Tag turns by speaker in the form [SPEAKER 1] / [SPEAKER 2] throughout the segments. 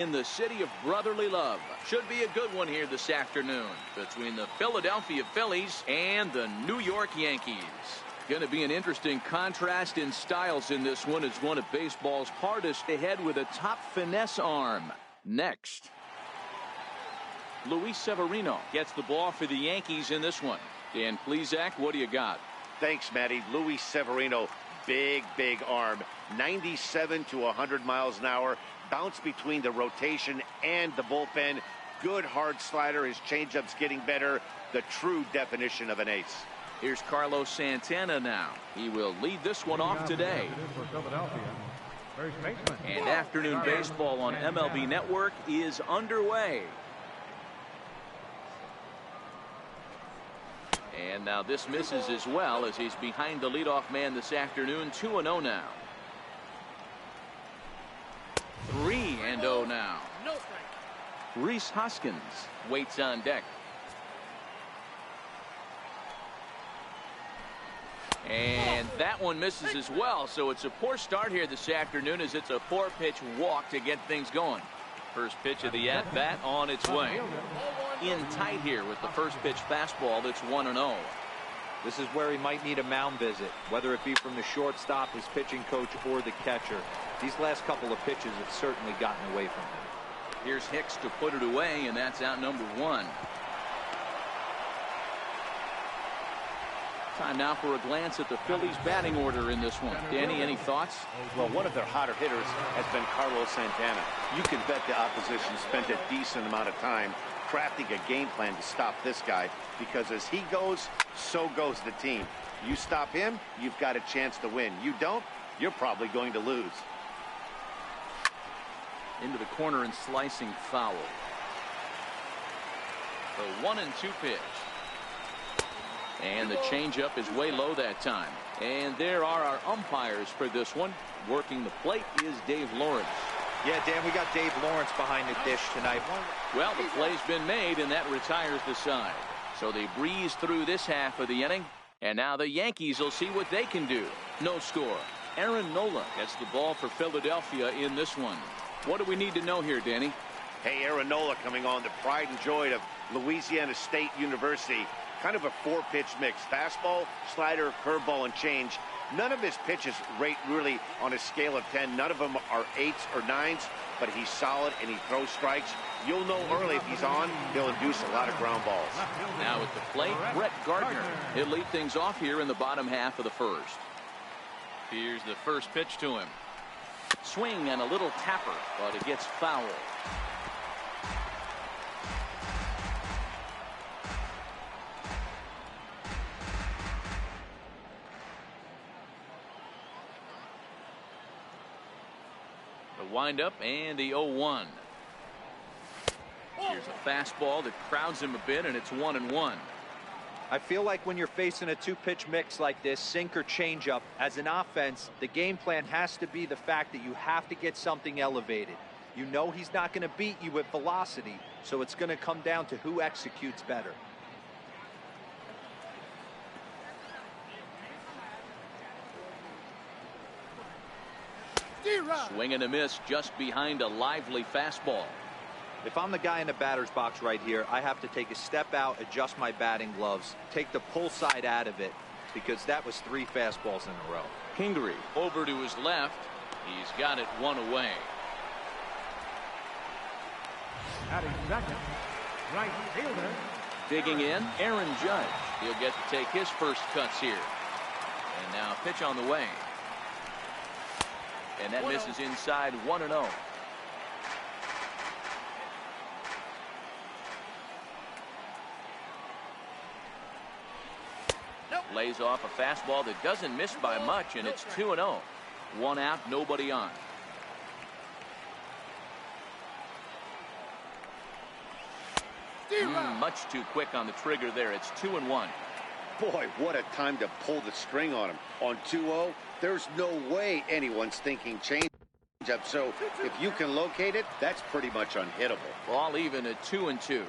[SPEAKER 1] In the city of brotherly love. Should be a good one here this afternoon between the Philadelphia Phillies and the New York Yankees. Going to be an interesting contrast in styles in this one. It's one of baseball's hardest to hit with a top finesse arm. Next, Luis Severino gets the ball for the Yankees in this one. Dan Plesac, what do you got?
[SPEAKER 2] Thanks, Matty. Luis Severino, big arm, 97 to 100 miles an hour. Bounce between the rotation and the bullpen. Good hard slider. His changeup's getting better. The true definition of an ace.
[SPEAKER 1] Here's Carlos Santana now. He will lead this one off today. And afternoon baseball on MLB Network is underway. And now this misses as well as he's behind the leadoff man this afternoon. 2-0 now. 3-0 now. Rhys Hoskins waits on deck. And that one misses as well. So it's a poor start here this afternoon as it's a 4-pitch walk to get things going. First pitch of the at-bat on its way. In tight here with the first pitch fastball. That's 1-0.
[SPEAKER 3] This is where he might need a mound visit, whether it be from the shortstop, his pitching coach, or the catcher. These last couple of pitches have certainly gotten away from him.
[SPEAKER 1] Here's Hicks to put it away, and that's out number 1. Time now for a glance at the Phillies batting order in this one. Danny, any thoughts?
[SPEAKER 2] Well, one of their hotter hitters has been Carlos Santana. You can bet the opposition spent a decent amount of time crafting a game plan to stop this guy, because as he goes, so goes the team. You stop him, you've got a chance to win. You don't, you're probably going to lose.
[SPEAKER 1] Into the corner and slicing foul. The 1-2 pitch. And the changeup is way low that time. And there are our umpires for this one. Working the plate is Dave Lawrence.
[SPEAKER 3] Yeah, Dan, we got Dave Lawrence behind the dish tonight.
[SPEAKER 1] Well, the play's been made, and that retires the side. So they breeze through this half of the inning. And now the Yankees will see what they can do. No score. Aaron Nola gets the ball for Philadelphia in this one. What do we need to know here, Danny?
[SPEAKER 2] Hey, Aaron Nola coming on, the pride and joy of Louisiana State University. Kind of a 4-pitch mix. Fastball, slider, curveball, and change. None of his pitches rate really on a scale of 10. None of them are 8s or 9s, but he's solid and he throws strikes. You'll know early if he's on, he'll induce a lot of ground balls.
[SPEAKER 1] Now at the plate, Brett Gardner. He'll lead things off here in the bottom half of the first. Here's the first pitch to him. Swing and a little tapper, but it gets foul. The windup and the 0-1. Here's a fastball that crowds him a bit, and it's 1-1.
[SPEAKER 3] I feel like when you're facing a 2-pitch mix like this, sink or changeup, as an offense, the game plan has to be the fact that you have to get something elevated. You know he's not going to beat you with velocity, so it's going to come down to who executes better.
[SPEAKER 1] Swing and a miss just behind a lively fastball.
[SPEAKER 3] If I'm the guy in the batter's box right here, I have to take a step out, adjust my batting gloves, take the pull side out of it, because that was 3 fastballs in a row.
[SPEAKER 1] Kingery over to his left. He's got it 1 away.
[SPEAKER 4] Batting second, right fielder.
[SPEAKER 1] Digging in, Aaron Judge. He'll get to take his first cuts here. And now pitch on the way. And that misses inside. 1-0. Lays off a fastball that doesn't miss by much, and it's 2-0. 1 out, nobody on. Much too quick on the trigger there. It's 2-1.
[SPEAKER 2] Boy, what a time to pull the string on him. On 2-0, there's no way anyone's thinking change-up. So if you can locate it, that's pretty much unhittable.
[SPEAKER 1] Ball even at 2-2.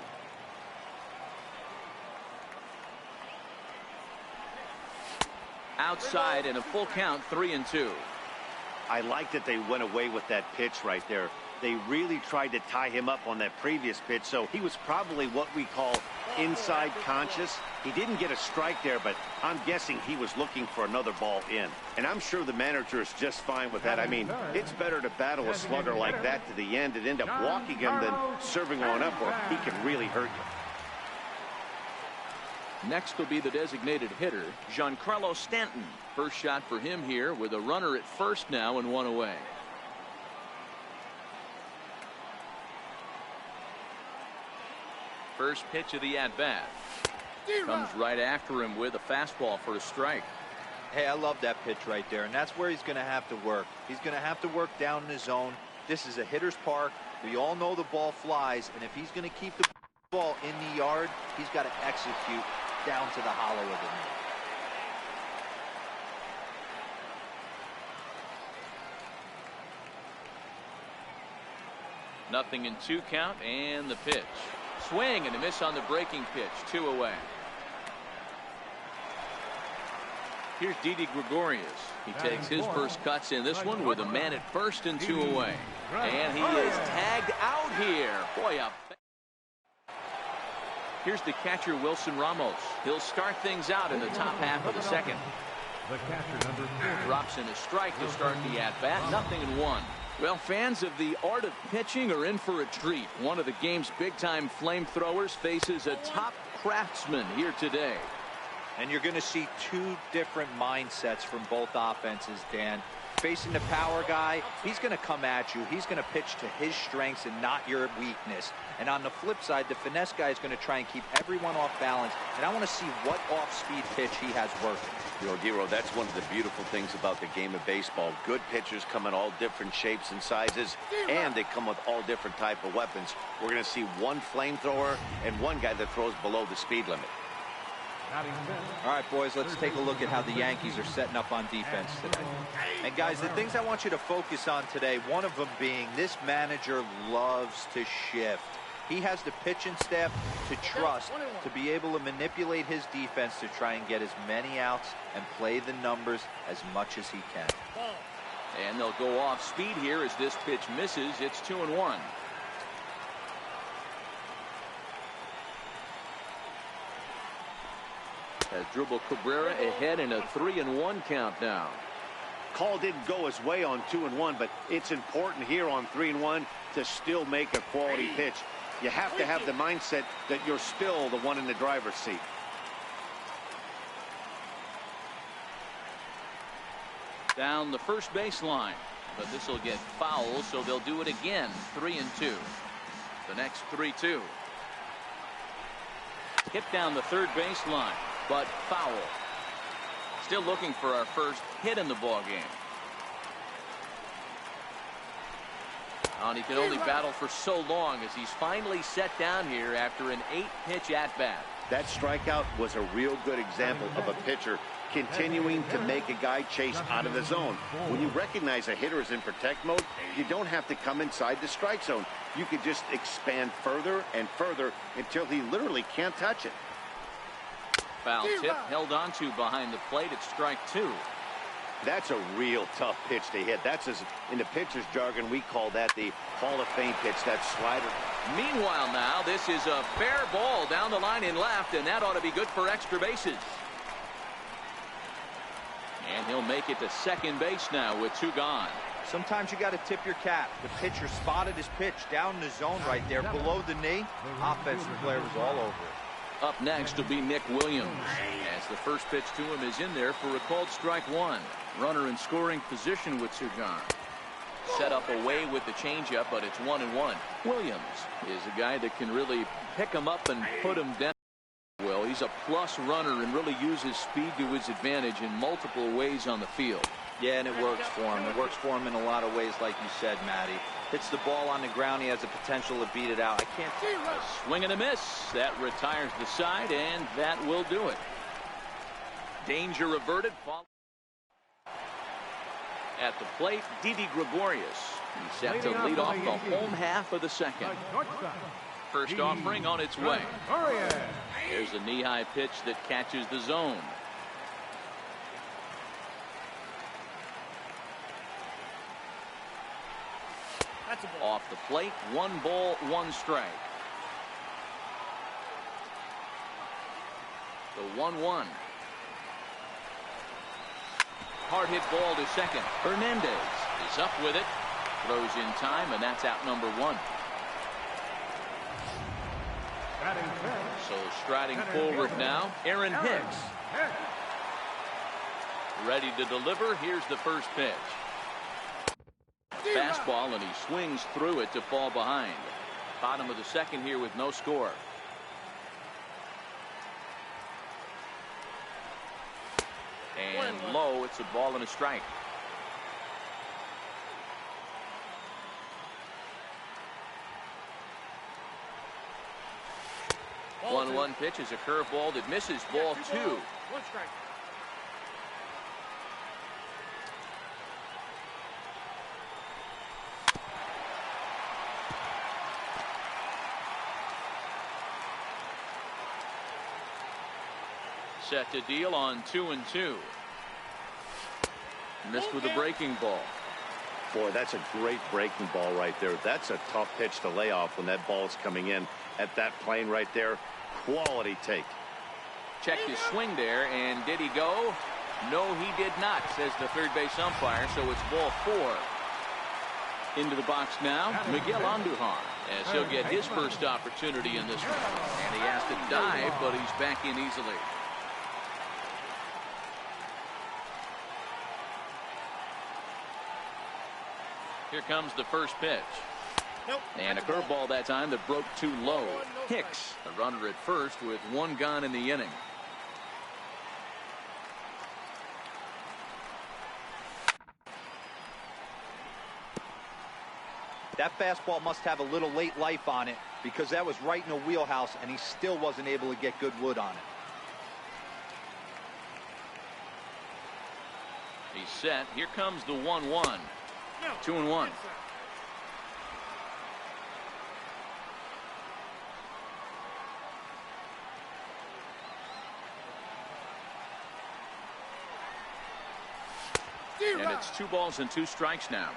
[SPEAKER 1] Outside and a full count, 3-2.
[SPEAKER 2] I like that they went away with that pitch right there. They really tried to tie him up on that previous pitch, so he was probably what we call inside conscious. He didn't get a strike there, but I'm guessing he was looking for another ball in. And I'm sure the manager is just fine with that. I mean, it's better to battle a slugger like that to the end and end up walking him than serving one up where he can really hurt you.
[SPEAKER 1] Next will be the designated hitter, Giancarlo Stanton. First shot for him here with a runner at first now and one away. First pitch of the at-bat. Comes right after him with a fastball for a strike.
[SPEAKER 3] Hey, I love that pitch right there, and that's where he's going to have to work. He's going to have to work down in his zone. This is a hitter's park. We all know the ball flies, and if he's going to keep the ball in the yard, he's got to execute down to the hollow of the knee.
[SPEAKER 1] Nothing in 2 count, and the pitch. Swing and a miss on the breaking pitch. 2 away. Here's Didi Gregorius. He takes his first cuts in this one with a man at first and 2 away. And he is tagged out here. Boy, up. Here's the catcher, Wilson Ramos. He'll start things out in the top half of the second.
[SPEAKER 4] The catcher, number 4.
[SPEAKER 1] Drops in a strike to start the at-bat. 0-1. Well, fans of the art of pitching are in for a treat. One of the game's big-time flamethrowers faces a top craftsman here today.
[SPEAKER 3] And you're going to see 2 different mindsets from both offenses, Dan. Facing the power guy, he's going to come at you. He's going to pitch to his strengths and not your weakness. And on the flip side, the finesse guy is going to try and keep everyone off balance. And I want to see what off-speed pitch he has working.
[SPEAKER 2] You know, Dero, that's one of the beautiful things about the game of baseball. Good pitchers come in all different shapes and sizes, and they come with all different type of weapons. We're going to see one flamethrower and one guy that throws below the speed limit.
[SPEAKER 3] All right, boys, let's take a look at how the Yankees are setting up on defense today. And, guys, the things I want you to focus on today, one of them being this manager loves to shift. He has the pitching staff to trust to be able to manipulate his defense to try and get as many outs and play the numbers as much as he can.
[SPEAKER 1] And they'll go off speed here as this pitch misses. It's 2-1. As Dribble Cabrera ahead in a 3-1 count now.
[SPEAKER 2] Call didn't go his way on 2-1, but it's important here on 3-1 to still make a quality pitch. You have to have the mindset that you're still the one in the driver's seat.
[SPEAKER 1] Down the first baseline, but this will get foul, so they'll do it again. 3-2. The next 3-2. Hit down the third baseline, but foul. Still looking for our first hit in the ball game. And he can only battle for so long as he's finally set down here after an 8-pitch at-bat.
[SPEAKER 2] That strikeout was a real good example of a pitcher continuing to make a guy chase out of the zone. When you recognize a hitter is in protect mode, you don't have to come inside the strike zone. You could just expand further and further until he literally can't touch it.
[SPEAKER 1] Foul tip held on to behind the plate at strike 2.
[SPEAKER 2] That's a real tough pitch to hit. That's, as in the pitcher's jargon, we call that the Hall of Fame pitch, that slider.
[SPEAKER 1] Meanwhile now, this is a fair ball down the line in left, and that ought to be good for extra bases. And he'll make it to second base now with 2 gone.
[SPEAKER 3] Sometimes you got to tip your cap. The pitcher spotted his pitch down in the zone right there below the knee. Offensive player was all over it.
[SPEAKER 1] Up next will be Nick Williams, as the first pitch to him is in there for a called strike 1. Runner in scoring position with 2 gone. Set up away with the changeup, but it's 1-1. Williams is a guy that can really pick him up and put him down. Well, he's a plus runner and really uses speed to his advantage in multiple ways on the field.
[SPEAKER 3] Yeah, and it works for him. It works for him in a lot of ways, like you said, Matty. Hits the ball on the ground. He has the potential to beat it out. I can't.
[SPEAKER 1] A swing and a miss. That retires the side, and that will do it. Danger averted. At the plate, Didi Gregorius. He's set to lead off the home half of the second. First offering on its way. There's a knee-high pitch that catches the zone. Off the plate, 1 ball, 1 strike. The 1-1. Hard hit ball to second. Hernandez is up with it. Throws in time, and that's out number 1. So striding forward now, Aaron Hicks. Ready to deliver. Here's the first pitch. Fastball, and he swings through it to fall behind. Bottom of the second here with no score. And low, it's a ball and a strike. Ball 1-1 pitch is a curveball that misses. Ball 2.
[SPEAKER 5] 1 strike.
[SPEAKER 1] Set to deal on 2-2. Missed with a breaking ball.
[SPEAKER 2] Boy, that's a great breaking ball right there. That's a tough pitch to lay off when that ball's coming in at that plane right there. Quality take.
[SPEAKER 1] Checked his swing there, and did he go? No, he did not, says the third base umpire, so it's ball 4. Into the box now, Miguel Andujar, as he'll get his first opportunity in this one. And he has to dive, but he's back in easily. Here comes the first pitch. And a curveball that time that broke too low. Hicks, the runner at first with 1 gone in the inning.
[SPEAKER 3] That fastball must have a little late life on it, because that was right in a wheelhouse, and he still wasn't able to get good wood on it.
[SPEAKER 1] He's set. Here comes the 1-1. 2-1. And it's 2 balls and 2 strikes now.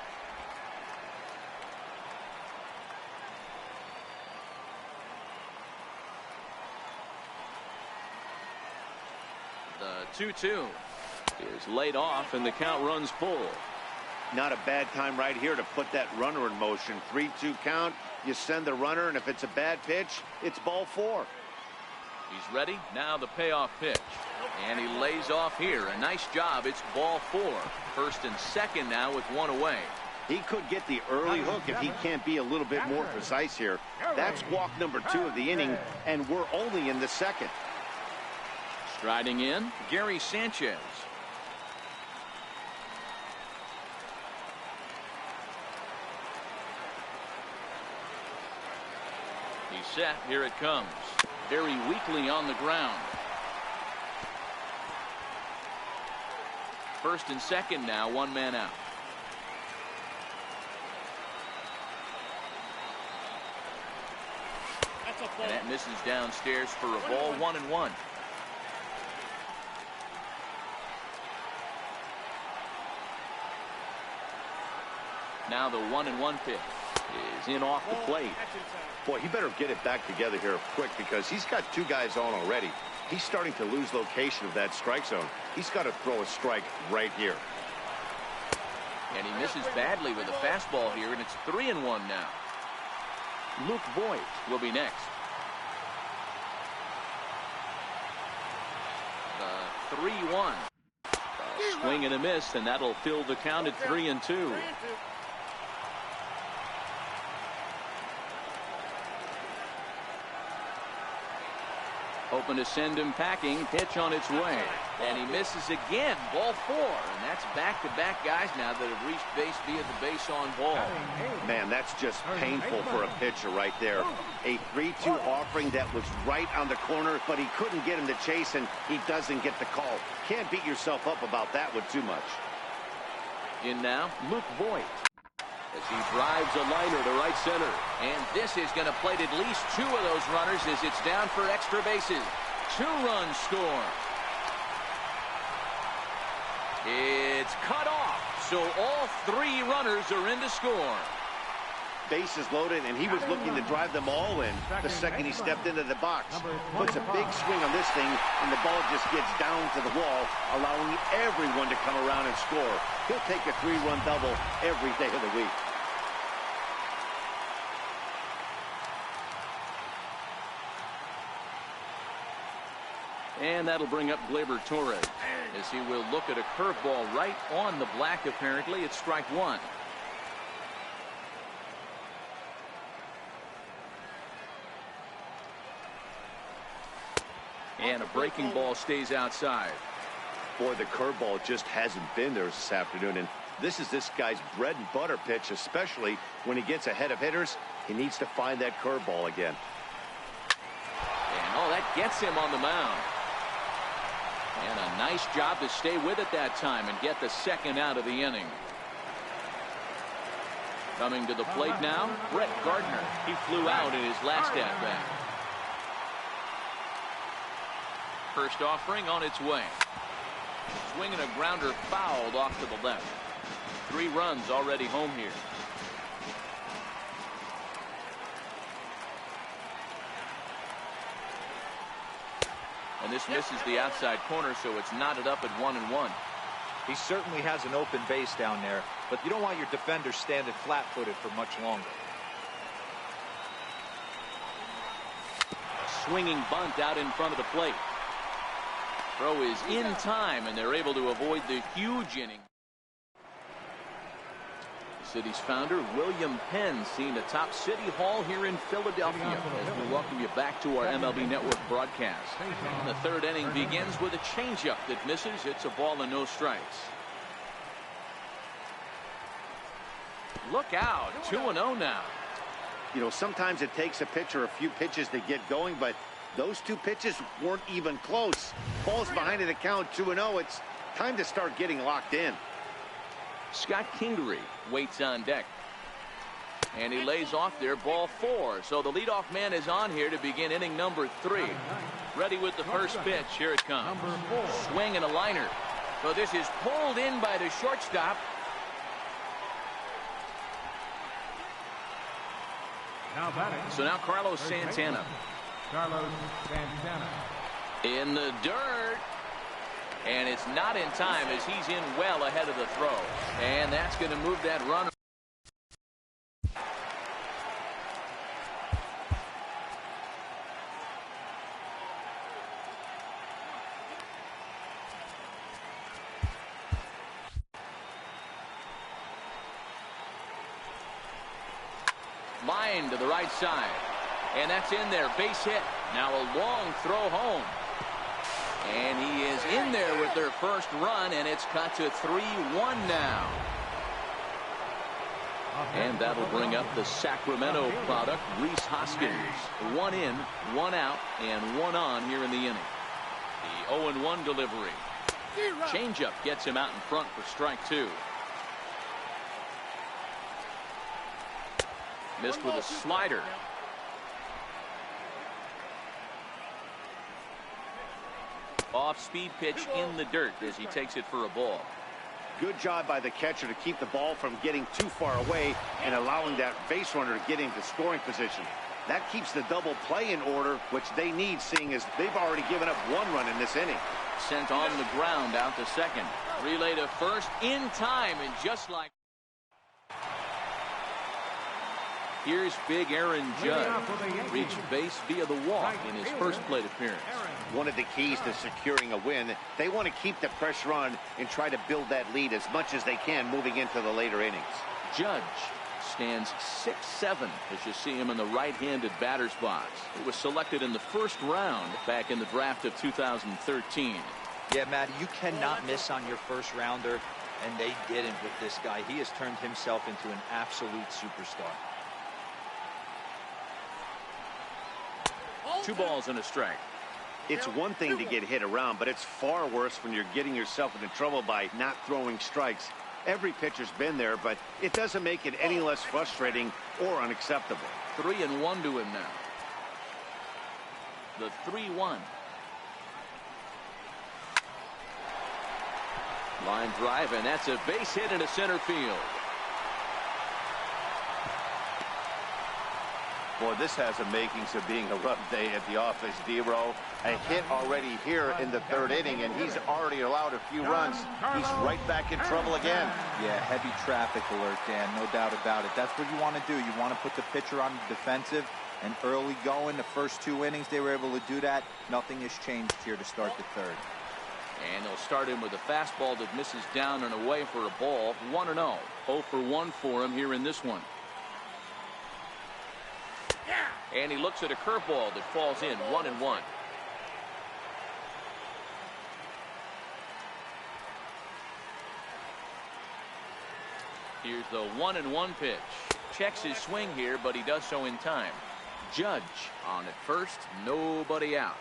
[SPEAKER 1] The 2-2 is laid off, and the count runs full.
[SPEAKER 2] Not a bad time right here to put that runner in motion. 3-2 count. You send the runner, and if it's a bad pitch, it's ball 4.
[SPEAKER 1] He's ready. Now the payoff pitch. And he lays off here. A nice job. It's ball 4. First and second now with 1 away.
[SPEAKER 2] He could get the early hook if he can't be a little bit more precise here. That's walk number 2 of the inning, and we're only in the second.
[SPEAKER 1] Striding in, Gary Sanchez. He's set. Here it comes. Very weakly on the ground. First and second now, 1 man out. And that misses downstairs for a ball. 1-1. Now the 1-1 pitch is in off the plate.
[SPEAKER 2] Boy, he better get it back together here quick, because he's got 2 guys on already. He's starting to lose location of that strike zone. He's got to throw a strike right here.
[SPEAKER 1] And he misses badly with a fastball here, and it's 3-1 now. Luke Voigt will be next. The 3-1. Swing and a miss, and that'll fill the count at 3-2. Hoping to send him packing. Pitch on its way. And he misses again. Ball 4. And that's back-to-back guys now that have reached base via the base on ball.
[SPEAKER 2] Man, that's just painful for a pitcher right there. A 3-2 offering that was right on the corner, but he couldn't get him to chase, and he doesn't get the call. Can't beat yourself up about that one too much.
[SPEAKER 1] In now, Luke Voigt. As he drives a liner to right center. And this is going to plate at least 2 of those runners as it's down for extra bases. 2-run score. It's cut off. So all 3 runners are in to score.
[SPEAKER 2] bases loaded, and he was looking to drive them all in the second he stepped into the box. Puts a big swing on this thing, and the ball just gets down to the wall, allowing everyone to come around and score. He'll take a 3-run double every day of the week.
[SPEAKER 1] And that'll bring up Gleyber Torres as he will look at a curveball right on the black. Apparently, it's strike one. And a breaking ball stays outside.
[SPEAKER 2] Boy, the curveball just hasn't been there this afternoon, and this is this guy's bread and butter pitch, especially when he gets ahead of hitters. He needs to find that curveball again.
[SPEAKER 1] And oh, that gets him on the mound. And a nice job to stay with it that time and get the second out of the inning. Coming to the plate now, Brett Gardner. He flew out in his last at-bat. First offering on its way. Swinging a grounder fouled off to the left. 3 runs already home here. And this misses the outside corner, so it's knotted up at 1-1.
[SPEAKER 3] He certainly has an open base down there, but you don't want your defender standing flat-footed for much longer.
[SPEAKER 1] A swinging bunt out in front of the plate. Throw is in time, and they're able to avoid the huge inning. The city's founder, William Penn, seen atop City Hall here in Philadelphia as we welcome you back to our MLB Network broadcast. And the third inning begins with a changeup that misses. It's a ball and no strikes. Look out, 2-0 now.
[SPEAKER 2] You know, sometimes it takes a pitcher a few pitches to get going, but those 2 pitches weren't even close. Ball's behind at the count, 2-0. It's time to start getting locked in.
[SPEAKER 1] Scott Kingery waits on deck. And he lays off there, ball 4. So the leadoff man is on here to begin inning number 3. Ready with the first pitch. Here it comes. Swing and a liner. So this is pulled in by the shortstop. So now Carlos Santana.
[SPEAKER 4] Carlos Santana.
[SPEAKER 1] In the dirt. And it's not in time as he's in well ahead of the throw. And that's going to move that runner. Line to the right side. And that's in there. Base hit. Now a long throw home. And he is in there with their first run, and it's cut to 3-1 now. And that'll bring up the Sacramento product, Rhys Hoskins. 1 in, 1 out, and 1 on here in the inning. The 0-1 delivery. Changeup gets him out in front for strike 2. Missed with a slider. Off-speed pitch in the dirt as he takes it for a ball.
[SPEAKER 2] Good job by the catcher to keep the ball from getting too far away and allowing that base runner to get into scoring position. That keeps the double play in order, which they need, seeing as they've already given up 1 run in this inning.
[SPEAKER 1] Sent on the ground out to second. Relay to first in time, and just like... Here's big Aaron Judge. Reached base via the walk in his first plate appearance.
[SPEAKER 2] One of the keys to securing a win, they want to keep the pressure on and try to build that lead as much as they can moving into the later innings.
[SPEAKER 1] Judge stands 6'7" as you see him in the right-handed batter's box. He was selected in the first round back in the draft of 2013.
[SPEAKER 3] Yeah, Matty, you cannot miss on your first rounder, and they didn't with this guy. He has turned himself into an absolute superstar.
[SPEAKER 1] 2 balls and a strike.
[SPEAKER 2] It's one thing to get hit around, but it's far worse when you're getting yourself into trouble by not throwing strikes. Every pitcher's been there, but it doesn't make it any less frustrating or unacceptable.
[SPEAKER 1] 3-1 to him now. The 3-1. Line drive, and that's a base hit into center field.
[SPEAKER 2] Boy, this has the makings of being a rough day at the office, D-Row. A hit already here in the third inning, and he's already allowed a few runs. He's right back in trouble again.
[SPEAKER 3] Yeah, heavy traffic alert, Dan, no doubt about it. That's what you want to do. You want to put the pitcher on the defensive, and early going, the first 2 innings, they were able to do that. Nothing has changed here to start the third.
[SPEAKER 1] And they'll start him with a fastball that misses down and away for a ball. 1-0. 0 for 1 for him here in this one. And he looks at a curveball that falls in. 1-1. Here's the 1-1 pitch. Checks his swing here, but he does so in time. Judge on at first. Nobody out.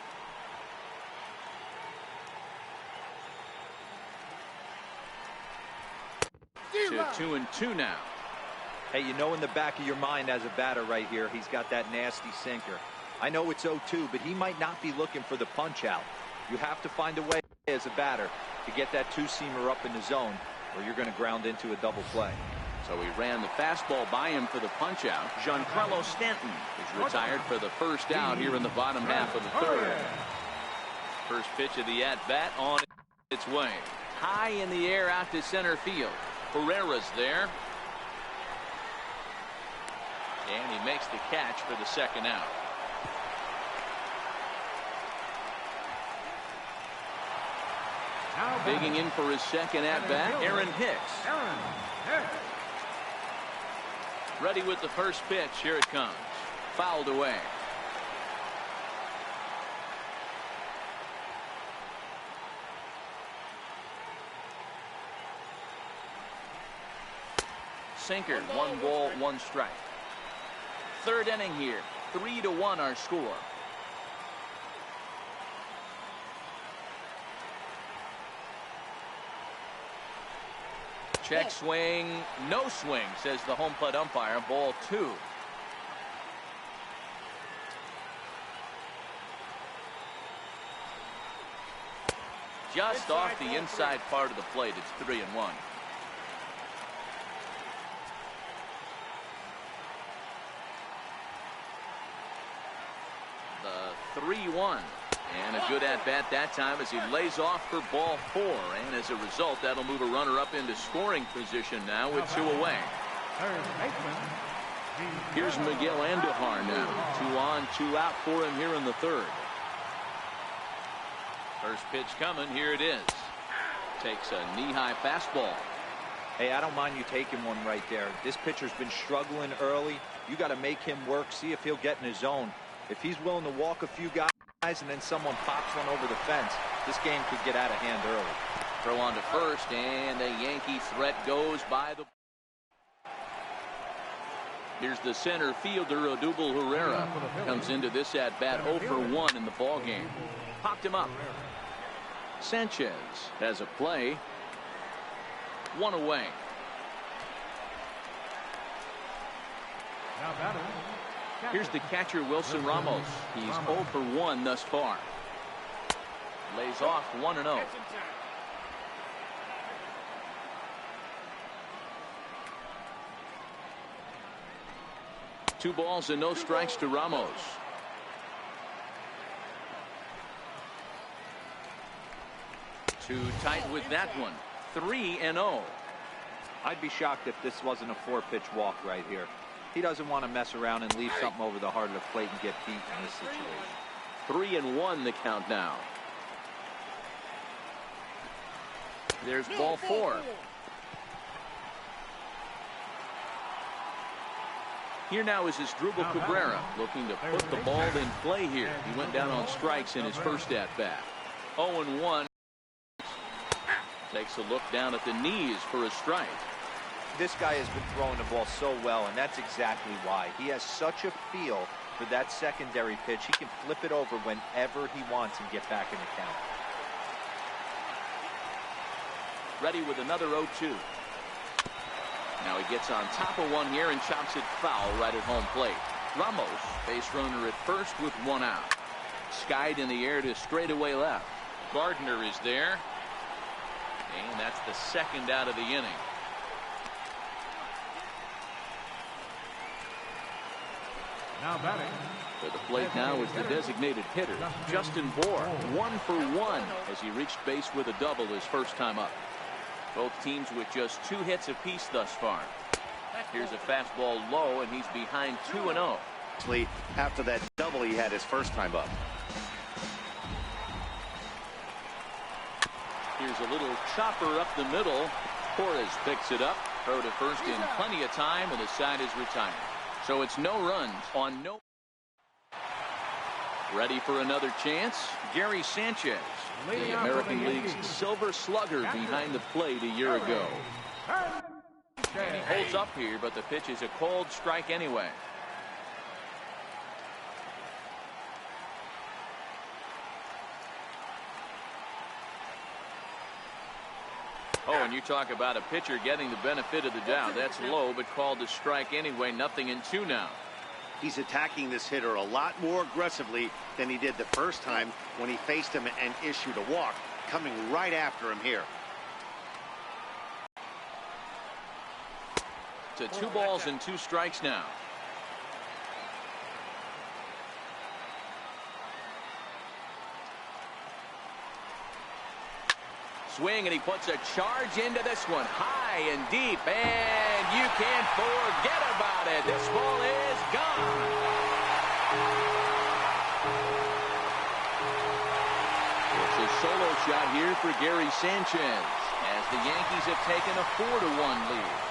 [SPEAKER 1] To 2-2 now.
[SPEAKER 3] Hey, you know in the back of your mind as a batter right here, he's got that nasty sinker. I know it's 0-2, but he might not be looking for the punch out. You have to find a way as a batter to get that two-seamer up in the zone, or you're going to ground into a double play.
[SPEAKER 1] So he ran the fastball by him for the punch out. Giancarlo Stanton is retired for the first out here in the bottom half of the third. First pitch of the at-bat on its way. High in the air out to center field. Herrera's there. And he makes the catch for the second out. Digging in for his second at-bat, Aaron Hicks. Ready with the first pitch. Here it comes. Fouled away. Sinker. 1 ball, 1 strike. Third inning here. 3-1 our score. Check swing. No swing, says the home plate umpire. Ball 2. Just off the inside part of the plate. It's 3-1. The 3-1. And a good at-bat that time as he lays off for ball 4. And as a result, that'll move a runner up into scoring position now with 2 away. Here's Miguel Andujar now. 2 on, 2 out for him here in the third. First pitch coming. Here it is. Takes a knee-high fastball.
[SPEAKER 3] Hey, I don't mind you taking one right there. This pitcher's been struggling early. You got to make him work, see if he'll get in his zone. If he's willing to walk a few guys and then someone pops one over the fence, this game could get out of hand early.
[SPEAKER 1] Throw on to first, and a Yankee threat goes by the. Here's the center fielder, Odubel Herrera. Comes into this at bat 0 for 1 in the ball game. Popped him up. Sanchez has a play. 1 away. Here's the catcher, Wilson Ramos. He's 0 for 1 thus far. Lays off 1-0. Two balls and no strikes to Ramos. Too tight with that one. 3-0.
[SPEAKER 3] I'd be shocked if this wasn't a 4-pitch walk right here. He doesn't want to mess around and leave something over the heart of the plate and get beat in this situation.
[SPEAKER 1] 3-1 the count now. There's ball 4. Here now is Asdrubal Cabrera looking to put the ball in play here. He went down on strikes in his first at-bat. 0-1. Takes a look down at the knees for a strike.
[SPEAKER 3] This guy has been throwing the ball so well, and that's exactly why. He has such a feel for that secondary pitch. He can flip it over whenever he wants and get back in the count.
[SPEAKER 1] Ready with another 0-2. Now he gets on top of one here and chops it foul right at home plate. Ramos, base runner at first with 1 out. Skied in the air to straightaway left. Gardner is there. And that's the second out of the inning.
[SPEAKER 4] Now batting.
[SPEAKER 1] To the plate now is the designated hitter, Justin Bohr, 1 for 1 as he reached base with a double his first time up. Both teams with just 2 hits apiece thus far. Here's a fastball low, and he's behind 2-0.
[SPEAKER 2] After that double he had his first time up.
[SPEAKER 1] Here's a little chopper up the middle. Torres picks it up. Throw to first in plenty of time, and the side is retired. So it's no runs on no. Ready for another chance? Gary Sanchez, the American League's Silver Slugger, behind the plate a year ago. And he holds up here, but the pitch is a cold strike anyway. Oh, and you talk about a pitcher getting the benefit of the doubt. That's low, but called a strike anyway. 0-2 now.
[SPEAKER 2] He's attacking this hitter a lot more aggressively than he did the first time when he faced him and issued a walk, coming right after him here.
[SPEAKER 1] To 2 balls and 2 strikes now. Swing, and he puts a charge into this one, high and deep, and you can't forget about it. This ball is gone. It's a solo shot here for Gary Sanchez as the Yankees have taken a 4-1 lead.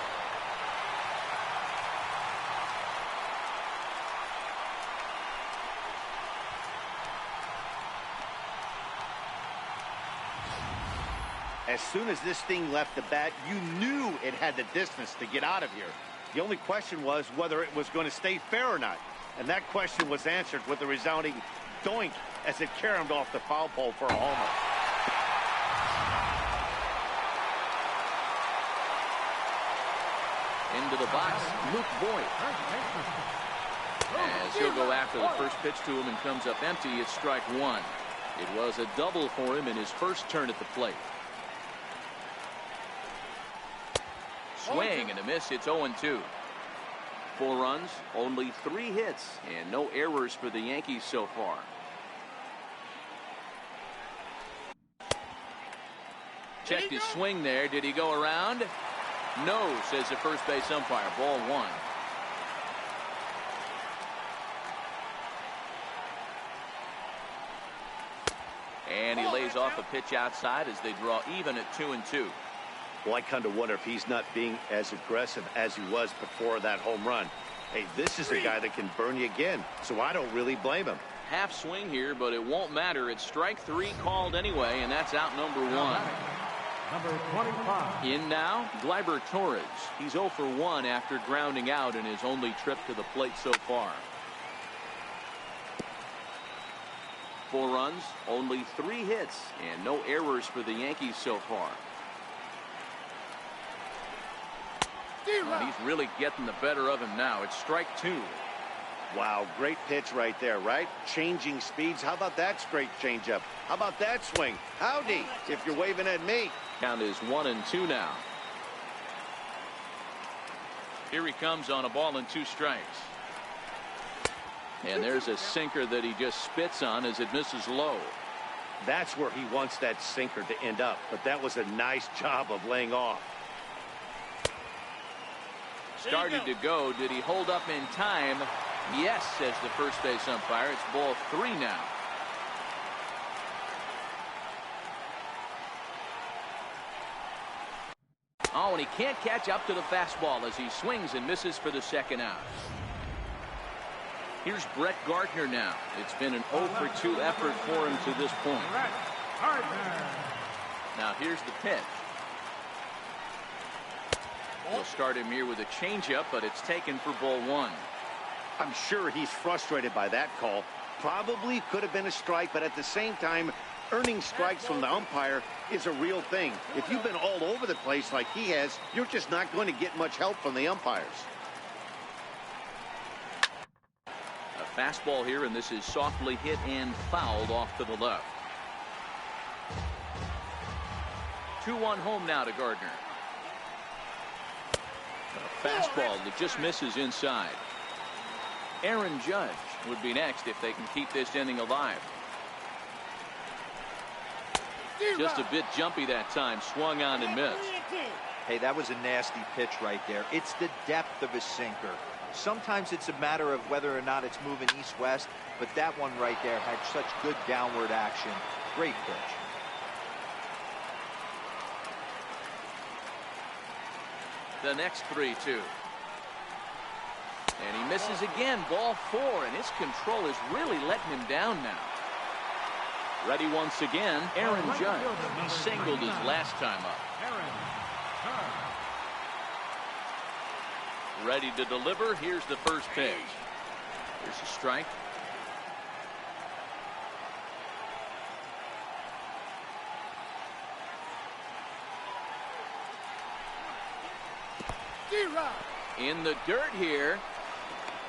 [SPEAKER 2] As soon as this thing left the bat, you knew it had the distance to get out of here. The only question was whether it was going to stay fair or not. And that question was answered with a resounding doink as it caromed off the foul pole for a homer.
[SPEAKER 1] Into the box, Luke Voigt. As he'll go after the first pitch to him and comes up empty, it's strike 1. It was a double for him in his first turn at the plate. Swing and a miss. It's 0-2. 4 runs, only 3 hits, and no errors for the Yankees so far. Checked his swing there. Did he go around? No, says the first base umpire. Ball 1. And he lays off a pitch outside as they draw even at 2-2.
[SPEAKER 2] Well, I kind of wonder if he's not being as aggressive as he was before that home run. Hey, this is a guy that can burn you again, so I don't really blame him.
[SPEAKER 1] Half swing here, but it won't matter. It's strike 3 called anyway, and that's out number 1.
[SPEAKER 4] Number 25.
[SPEAKER 1] In now, Gleyber Torres. He's 0 for 1 after grounding out in his only trip to the plate so far. 4 runs, only 3 hits, and no errors for the Yankees so far. And he's really getting the better of him now. It's strike 2.
[SPEAKER 2] Wow, great pitch right there, right? Changing speeds. How about that straight changeup? How about that swing? Howdy, if you're waving at me.
[SPEAKER 1] Count is 1-2 now. Here he comes on a ball and 2 strikes. And there's a sinker that he just spits on as it misses low.
[SPEAKER 2] That's where he wants that sinker to end up, but that was a nice job of laying off.
[SPEAKER 1] Started to go. Did he hold up in time? Yes, says the first base umpire. It's ball 3 now. Oh, and he can't catch up to the fastball as he swings and misses for the second out. Here's Brett Gardner now. It's been an 0 for 2 effort for him to this point. Now here's the pitch. We'll start him here with a changeup, but it's taken for ball 1.
[SPEAKER 2] I'm sure he's frustrated by that call. Probably could have been a strike, but at the same time, earning strikes from the umpire is a real thing. If you've been all over the place like he has, you're just not going to get much help from the umpires.
[SPEAKER 1] A fastball here, and this is softly hit and fouled off to the left. 2-1 home now to Gardner. A fastball that just misses inside. Aaron Judge would be next if they can keep this inning alive. Just a bit jumpy that time. Swung on and missed.
[SPEAKER 3] Hey, that was a nasty pitch right there. It's the depth of his sinker. Sometimes it's a matter of whether or not it's moving east-west, but that one right there had such good downward action. Great pitch.
[SPEAKER 1] The next 3-2. And he misses again. Ball 4, and his control is really letting him down now. Ready once again, Aaron Judge. He singled his last time up. Ready to deliver. Here's the first pitch. Here's a strike. In the dirt here.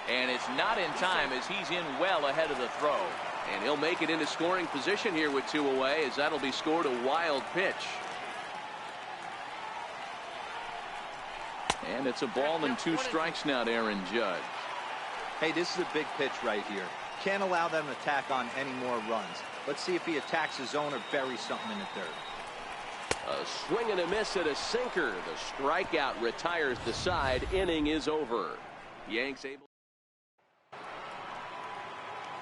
[SPEAKER 1] And it's not in time as he's in well ahead of the throw. And he'll make it into scoring position here with 2 away, as that'll be scored a wild pitch. And it's a ball and 2 strikes now to Aaron Judge.
[SPEAKER 3] Hey, this is a big pitch right here. Can't allow them to tack on any more runs. Let's see if he attacks his zone or buries something in the dirt.
[SPEAKER 5] A swing and a miss at a sinker. The strikeout retires the side. Inning is over.
[SPEAKER 1] Yanks able.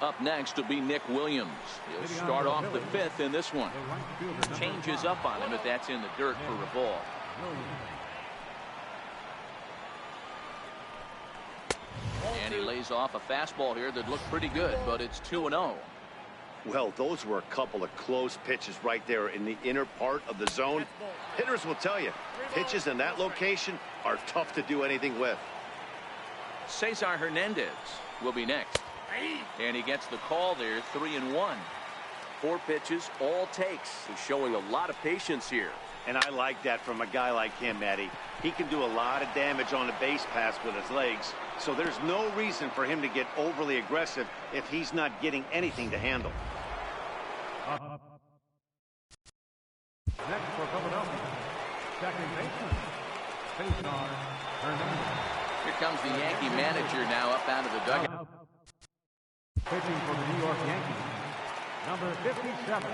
[SPEAKER 1] Up next will be Nick Williams. He'll start off the 5th in this one. Changes up on him if that's in the dirt for a ball. And he lays off a fastball here that looked pretty good, but it's 2-0.
[SPEAKER 2] Well, those were a couple of close pitches right there in the inner part of the zone. Hitters will tell you, pitches in that location are tough to do anything with.
[SPEAKER 1] Cesar Hernandez will be next. And he gets the call there, 3-1.
[SPEAKER 5] 4 pitches, all takes. He's showing a lot of patience here.
[SPEAKER 2] And I like that from a guy like him, Matty. He can do a lot of damage on a base pass with his legs. So there's no reason for him to get overly aggressive if he's not getting anything to handle.
[SPEAKER 4] Next for Philadelphia, second baseman, Cesar Hernandez.
[SPEAKER 1] Here comes the Yankee manager now up out of the dugout.
[SPEAKER 4] Pitching for the New York Yankees, number 57.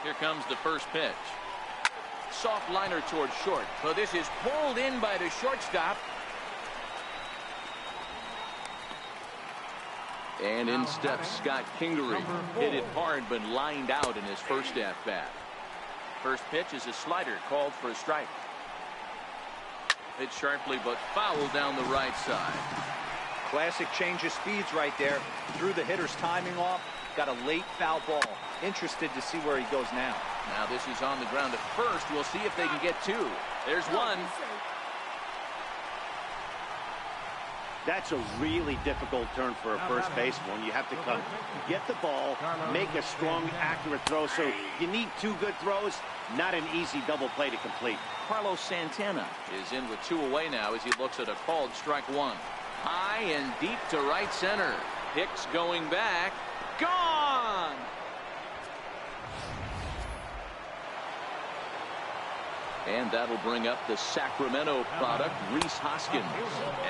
[SPEAKER 1] Here comes the first pitch. Soft liner towards short. So this is pulled in by the shortstop. And in steps Scott Kingery. Hit it hard but lined out in his first at-bat. First pitch is a slider called for a strike. Hit sharply but foul down the right side.
[SPEAKER 3] Classic change of speeds right there. Threw the hitter's timing off. Got a late foul ball. Interested to see where he goes now.
[SPEAKER 1] Now this is on the ground at first. We'll see if they can get 2. There's 1.
[SPEAKER 2] That's a really difficult turn for a first baseman. You have to come, get the ball, make a strong, accurate throw. So you need 2 good throws, not an easy double play to complete.
[SPEAKER 1] Carlos Santana is in with 2 away now as he looks at a called strike 1. High and deep to right center. Hicks going back. Gone! And that'll bring up the Sacramento product, Rhys Hoskins,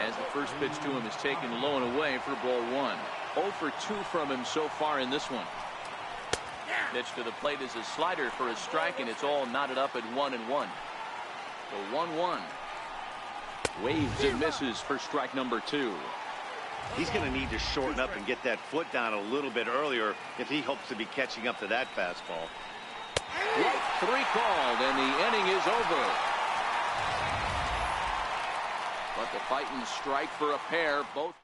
[SPEAKER 1] as the first pitch to him is taken low and away for ball 1. 0 for 2 from him so far in this one. Pitch to the plate is a slider for a strike, and it's all knotted up at 1-1. So 1-1. Waves and misses for strike number 2.
[SPEAKER 2] He's going to need to shorten up and get that foot down a little bit earlier if he hopes to be catching up to that fastball.
[SPEAKER 1] 3 called, and the inning is over. But the fighting strike for a pair, both.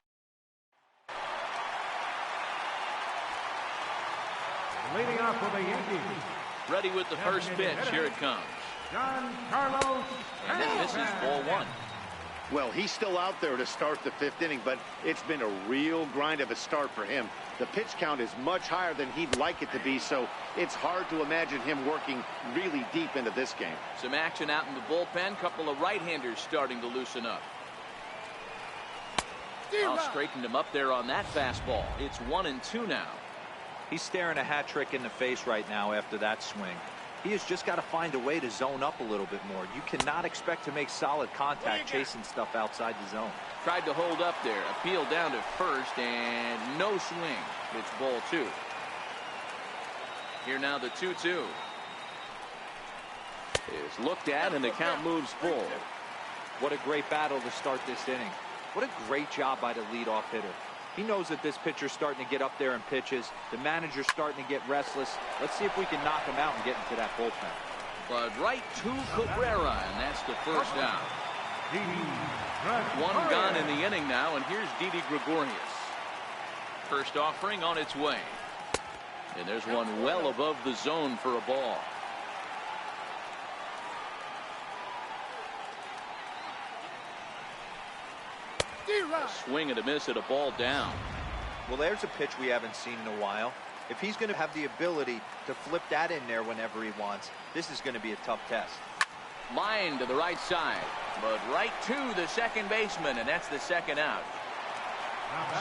[SPEAKER 4] Leading off for the Yankees.
[SPEAKER 1] Ready with the first pitch. Here it comes.
[SPEAKER 4] Giancarlo.
[SPEAKER 1] And then this is ball 1.
[SPEAKER 2] Well, he's still out there to start the 5th inning, but it's been a real grind of a start for him. The pitch count is much higher than he'd like it to be, so it's hard to imagine him working really deep into this game.
[SPEAKER 1] Some action out in the bullpen. Couple of right-handers starting to loosen up. Straightened him up there on that fastball. It's 1-2 now.
[SPEAKER 3] He's staring a hat trick in the face right now after that swing. He has just got to find a way to zone up a little bit more. You cannot expect to make solid contact chasing stuff outside the zone.
[SPEAKER 1] Tried to hold up there. Appeal down to first, and no swing. It's ball 2. Here now the 2-2. Is looked at, and the count moves full.
[SPEAKER 3] What a great battle to start this inning. What a great job by the leadoff hitter. He knows that this pitcher's starting to get up there in pitches. The manager's starting to get restless. Let's see if we can knock him out and get into that bullpen.
[SPEAKER 1] But right to Cabrera, and that's the first out. One gone in the inning now, and here's Didi Gregorius. First offering on its way. And there's one well above the zone for a ball. A swing and a miss at a ball down.
[SPEAKER 3] Well, there's a pitch we haven't seen in a while. If he's going to have the ability to flip that in there whenever he wants, this is going to be a tough test.
[SPEAKER 1] Line to the right side, but right to the second baseman, and that's the second out.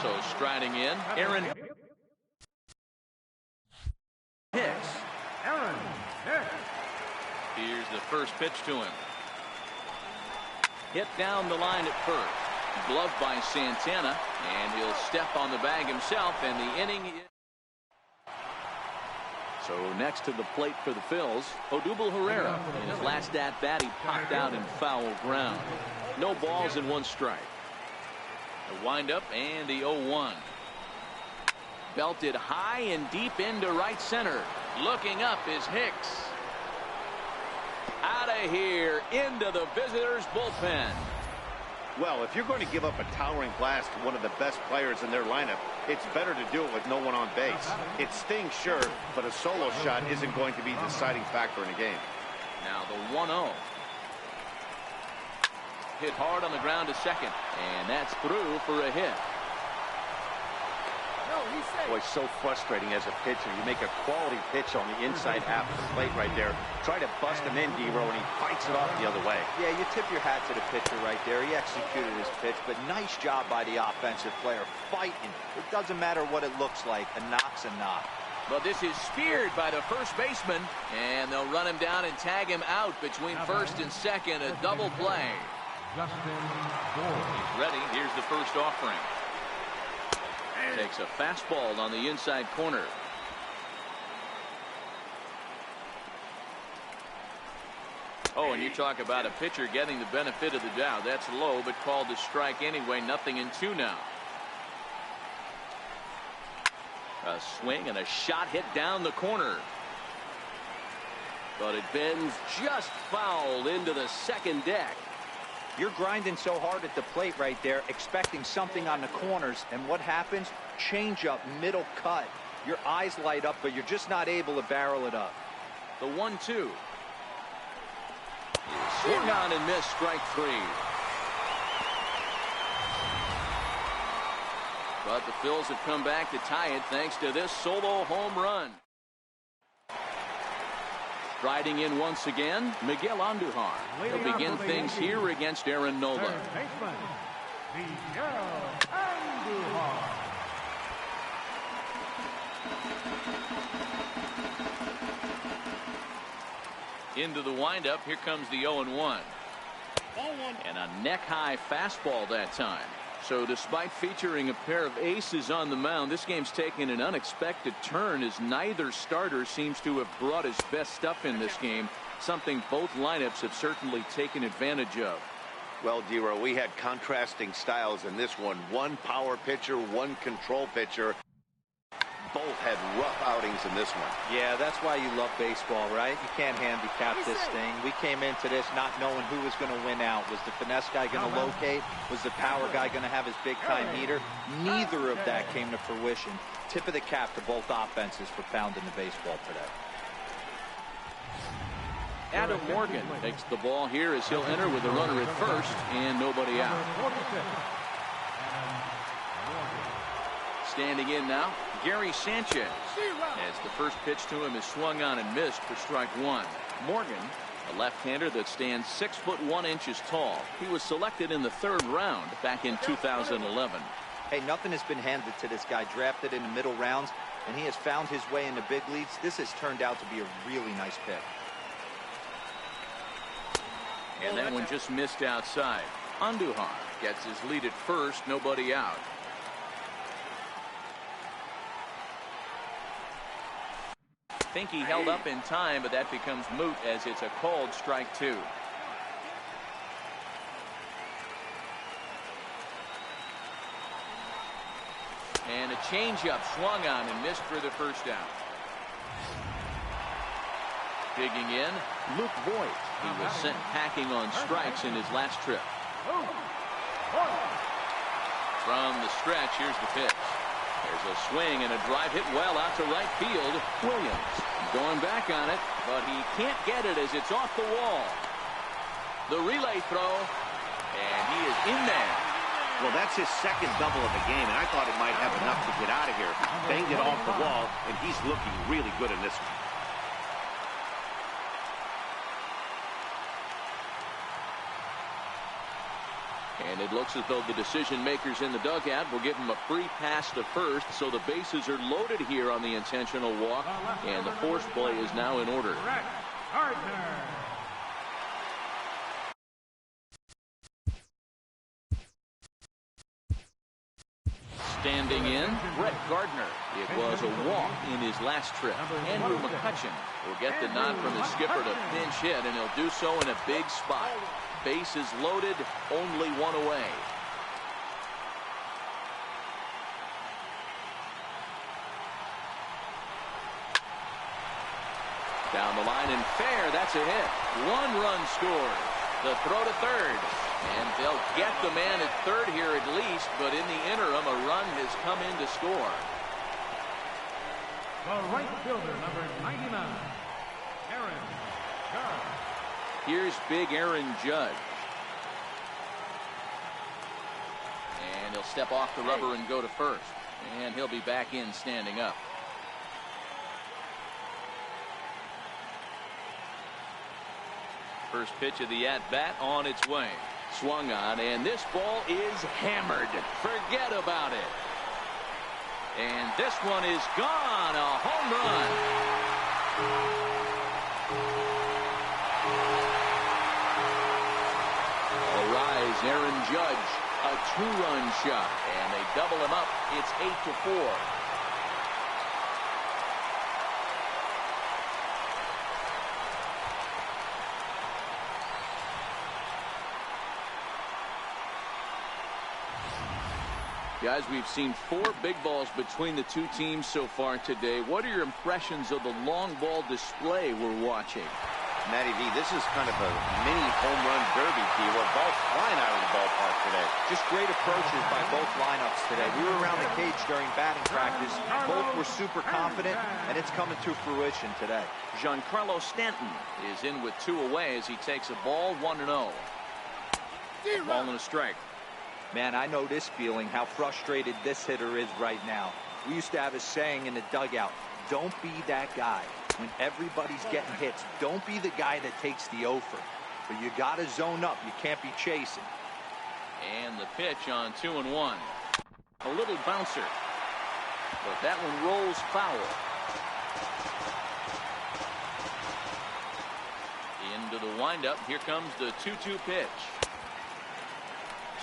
[SPEAKER 1] So striding in, Aaron Hicks. Here's the first pitch to him. Hit down the line at first. Gloved by Santana, and he'll step on the bag himself, and the inning is... So next to the plate for the Phils, Odubel Herrera. In his last at-bat, he popped out in foul ground. No balls and 1 strike. The windup and the 0-1. Belted high and deep into right center. Looking up is Hicks. Out of here, into the visitors' bullpen.
[SPEAKER 2] Well, if you're going to give up a towering blast to one of the best players in their lineup, it's better to do it with no one on base. It stings, sure, but a solo shot isn't going to be the deciding factor in a game.
[SPEAKER 1] Now the 1-0. Hit hard on the ground to second, and that's through for a hit.
[SPEAKER 2] Boy, so frustrating as a pitcher. You make a quality pitch on the inside half of the plate right there. Try to bust him in, D-Row, and he fights it off the other way.
[SPEAKER 3] Yeah, you tip your hat to the pitcher right there. He executed his pitch, but nice job by the offensive player fighting. It doesn't matter what it looks like. A knock's a knock.
[SPEAKER 1] But this is speared by the first baseman, and they'll run him down and tag him out between first and second. A double play. He's ready. Here's the first offering. Takes a fastball on the inside corner. Oh, and you talk about a pitcher getting the benefit of the doubt. That's low, but called a strike anyway. 0-2 now. A swing and a shot hit down the corner.
[SPEAKER 5] But it bends just foul into the second deck.
[SPEAKER 3] You're grinding so hard at the plate right there, expecting something on the corners, and what happens? Change up, middle cut. Your eyes light up, but you're just not able to barrel it up.
[SPEAKER 1] The 1-2. Swung on and missed, strike 3. But the Phils have come back to tie it thanks to this solo home run. Striding in once again, Miguel Andujar. He'll begin things here against Aaron Nola. Into the windup, here comes the 0-1. And a neck-high fastball that time. So despite featuring a pair of aces on the mound, this game's taken an unexpected turn as neither starter seems to have brought his best stuff in this game, something both lineups have certainly taken advantage of.
[SPEAKER 2] Well, D-Row, we had contrasting styles in this one. One power pitcher, one control pitcher. Both had rough outings in this one.
[SPEAKER 3] Yeah, that's why you love baseball, right? You can't handicap this thing. We came into this not knowing who was going to win out. Was the finesse guy going to locate? Was the power guy going to have his big-time heater? Neither of that came to fruition. Tip of the cap to both offenses for pounding the baseball today.
[SPEAKER 1] Adam Morgan takes the ball here as he'll enter with a runner at first and nobody out. Standing in now, Gary Sanchez. As the first pitch to him is swung on and missed for strike 1. Morgan, a left-hander that stands 6'1" tall. He was selected in the 3rd round back in 2011.
[SPEAKER 3] Hey, nothing has been handed to this guy. Drafted in the middle rounds, and he has found his way in the big leagues. This has turned out to be a really nice pick.
[SPEAKER 1] And that one just missed outside. Andujar gets his lead at first, nobody out. I think he held up in time, but that becomes moot as it's a called strike two. And a changeup swung on and missed for the first out. Digging in, Luke Voigt. He was sent packing on strikes in his last trip. From the stretch, here's the pitch. There's a swing and a drive hit well out to right field. Williams going back on it, but he can't get it as it's off the wall. The relay throw, and he is in there.
[SPEAKER 2] Well, that's his second double of the game, and I thought it might have enough to get out of here. Banged it off the wall, and he's looking really good in this one.
[SPEAKER 1] And it looks as though the decision makers in the dugout will give him a free pass to first, so the bases are loaded here on the intentional walk, and the force play is now in order. Standing in, Brett Gardner. It was a walk in his last trip. Andrew McCutcheon will get the nod from his skipper to pinch hit, and he'll do so in a big spot. Bases loaded, only one away. Down the line and fair, that's a hit. One run scored. The throw to third. And they'll get the man at third here at least, but in the interim, a run has come in to score.
[SPEAKER 4] The right fielder, number 99, Aaron Judge.
[SPEAKER 1] Here's big Aaron Judge. And he'll step off the rubber and go to first. And he'll be back in standing up. First pitch of the at-bat on its way. Swung on, and this ball is hammered. Forget about it. And this one is gone. A home run. All rise, Aaron Judge. A two-run shot, and they double him up. It's 8-4. Guys, we've seen 4 big balls between the two teams so far today. What are your impressions of the long ball display we're watching?
[SPEAKER 2] Matty V, this is kind of a mini home run derby to you, where balls flying out of the ballpark today.
[SPEAKER 3] Just great approaches by both lineups today. We were around the cage during batting practice. Both were super confident, and it's coming to fruition today.
[SPEAKER 1] Giancarlo Stanton is in with 2 away as he takes a ball, 1-0. A ball and a strike.
[SPEAKER 3] Man, I know this feeling, how frustrated this hitter is right now. We used to have a saying in the dugout, don't be that guy. When everybody's getting hits, don't be the guy that takes the offer. But you got to zone up. You can't be chasing.
[SPEAKER 1] And the pitch on 2-1. A little bouncer. But that one rolls foul. Into the windup. Here comes the 2-2 pitch.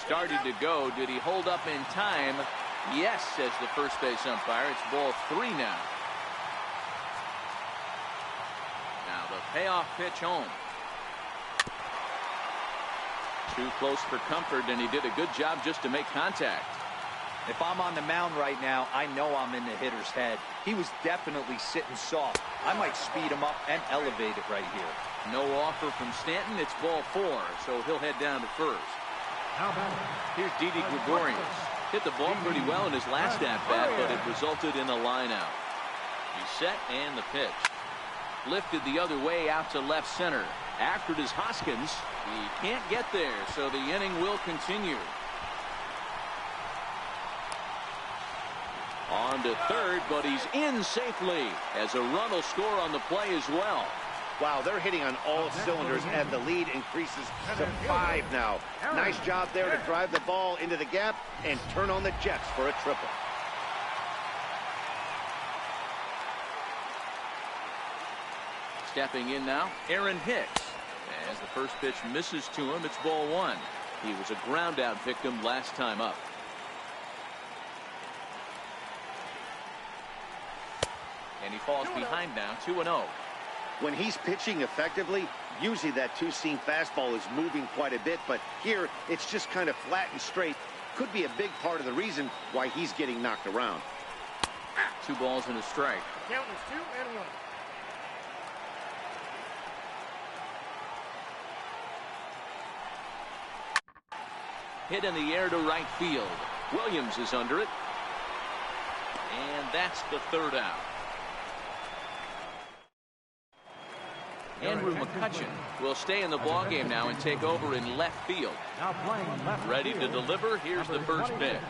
[SPEAKER 1] Started to go. Did he hold up in time? Yes, says the first base umpire. It's ball 3 now. Now the payoff pitch home. Too close for comfort, and he did a good job just to make contact.
[SPEAKER 3] If I'm on the mound right now, I know I'm in the hitter's head. He was definitely sitting soft. I might speed him up and elevate it right here.
[SPEAKER 1] No offer from Stanton. It's ball 4, so he'll head down to first. Here's Didi Gregorius. Hit the ball pretty well in his last at-bat, but it resulted in a line out. He's set, and the pitch. Lifted the other way out to left center. After it is Hoskins. He can't get there, so the inning will continue. On to third, but he's in safely as a run will score on the play as well.
[SPEAKER 2] Wow, they're hitting on all cylinders, and the lead increases to 5 now. Nice job there to drive the ball into the gap and turn on the Jets for a triple.
[SPEAKER 1] Stepping in now, Aaron Hicks. As the first pitch misses to him, it's ball one. He was a ground out victim last time up. And he falls behind now, 2-0.
[SPEAKER 2] When he's pitching effectively, usually that two-seam fastball is moving quite a bit, but here it's just kind of flat and straight. Could be a big part of the reason why he's getting knocked around.
[SPEAKER 1] 2 balls and a strike.
[SPEAKER 4] Count is 2-1.
[SPEAKER 1] Hit in the air to right field. Williams is under it. And that's the third out. Andrew McCutcheon will stay in the ballgame now and take over in left field.
[SPEAKER 4] Now playing left
[SPEAKER 1] Ready to
[SPEAKER 4] field,
[SPEAKER 1] deliver. Here's the first pitch.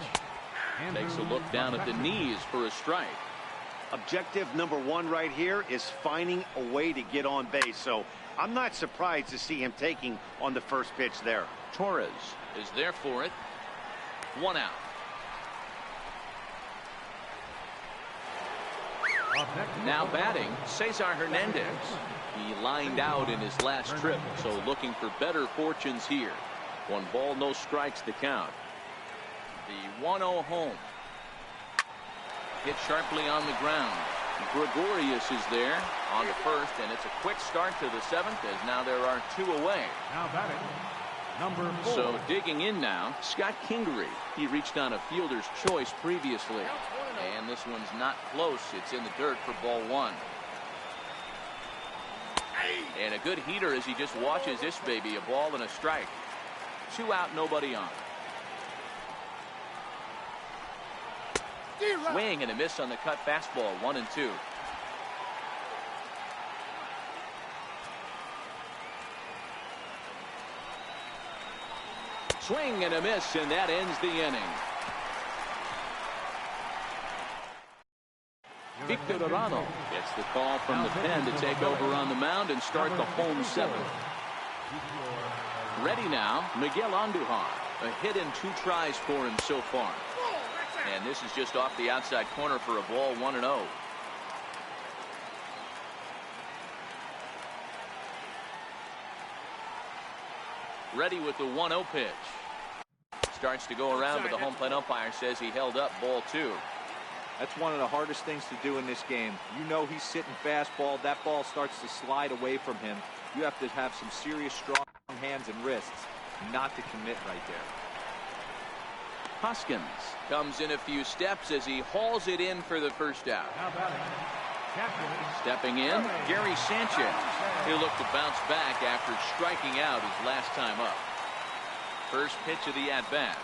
[SPEAKER 4] Andrew
[SPEAKER 1] Takes a look down at the knees for a strike.
[SPEAKER 2] Objective number one right here is finding a way to get on base. So I'm not surprised to see him taking on the first pitch there.
[SPEAKER 1] Torres is there for it. 1 out. Now batting, Cesar Hernandez. He lined out in his last trip, so looking for better fortunes here. 1 ball, no strikes to count. The 1-0 home. Hit sharply on the ground. Gregorius is there on the first, and it's a quick start to the 7th, as now there are 2 away.
[SPEAKER 4] Now batting, number 4.
[SPEAKER 1] So digging in now, Scott Kingery. He reached on a fielder's choice previously, and this one's not close. It's in the dirt for ball 1. And a good heater as he just watches this baby. A ball and a strike. 2 out, nobody on. Swing and a miss on the cut fastball. 1-2. Swing and a miss, and that ends the inning. Victor Arano gets the call from the pen to take over on the mound and start the home 7th. Ready now, Miguel Andujar. A hit and 2 tries for him so far. And this is just off the outside corner for a ball. 1-0. Ready with the 1-0 pitch. Starts to go around, but the home plate umpire says he held up. Ball 2.
[SPEAKER 3] That's one of the hardest things to do in this game. You know he's sitting fastball. That ball starts to slide away from him. You have to have some serious strong hands and wrists not to commit right there.
[SPEAKER 1] Hoskins comes in a few steps as he hauls it in for the first out.
[SPEAKER 4] Now batting, captain.
[SPEAKER 1] Stepping in, Gary Sanchez. He'll look to bounce back after striking out his last time up. First pitch of the at-bat.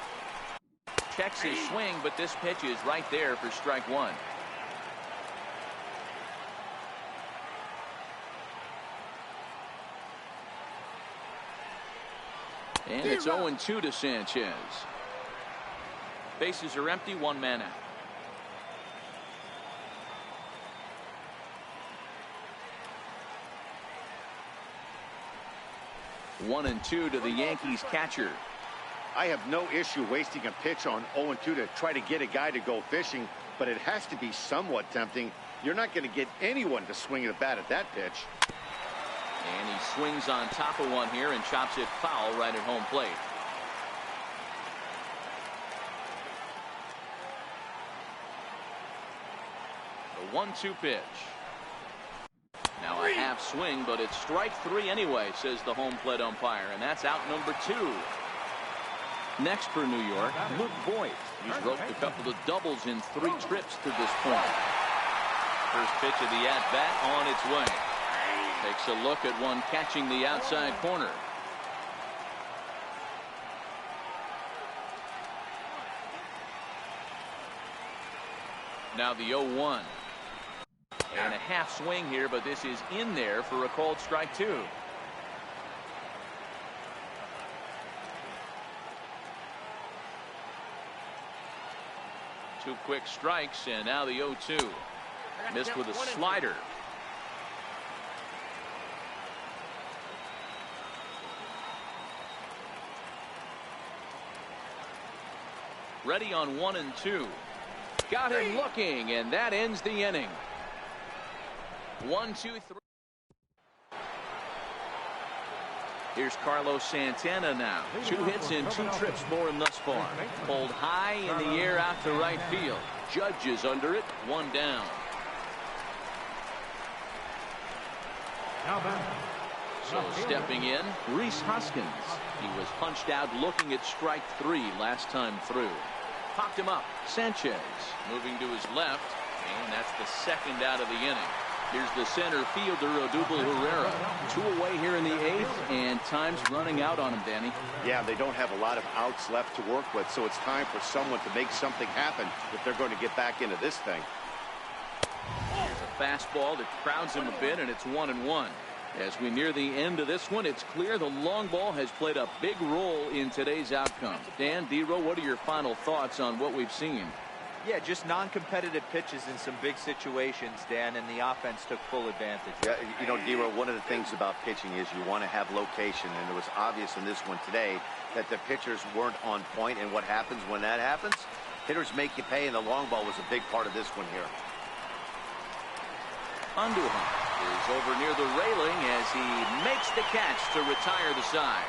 [SPEAKER 1] Checks his swing, but this pitch is right there for strike 1. And it's 0-2 to Sanchez. Bases are empty, 1 man out. One and 2 to the Yankees catcher.
[SPEAKER 2] I have no issue wasting a pitch on 0-2 to try to get a guy to go fishing, but it has to be somewhat tempting. You're not going to get anyone to swing the bat at that pitch.
[SPEAKER 1] And he swings on top of one here and chops it foul right at home plate. The 1-2 pitch. Now a half swing, but it's strike 3 anyway, says the home plate umpire, and that's out number 2. Next for New York, Luke Voigt. He's roped a couple of doubles in 3 trips to this point. First pitch of the at-bat on its way. Takes a look at one catching the outside corner. Now the 0-1. And a half swing here, but this is in there for a called strike 2. Two quick strikes, and now the 0-2. Missed with a slider. Ready on 1 and 2. Got him looking, and that ends the inning. 1, 2, 3. Here's Carlos Santana now. 2 hits and 2 trips for him thus far. Pulled high in the air out to right field. Judge is under it. 1 down. So stepping in, Rhys Hoskins. He was punched out looking at strike 3 last time through. Popped him up. Sanchez moving to his left, and that's the 2nd out of the inning. Here's the center fielder, Odubel Herrera. 2 away here in the 8th, and time's running out on him, Danny.
[SPEAKER 2] Yeah, they don't have a lot of outs left to work with, so it's time for someone to make something happen if they're going to get back into this thing.
[SPEAKER 1] Here's a fastball that crowds him a bit, and it's 1-1. As we near the end of this one, it's clear the long ball has played a big role in today's outcome. Dan, D-Row, what are your final thoughts on what we've seen?
[SPEAKER 3] Yeah, just non-competitive pitches in some big situations, Dan, and the offense took full advantage.
[SPEAKER 2] Yeah, you know, D-Row, one of the things about pitching is you want to have location, and it was obvious in this one today that the pitchers weren't on point, and what happens when that happens? Hitters make you pay, and the long ball was a big part of this one here.
[SPEAKER 1] Andujar is over near the railing as he makes the catch to retire the side.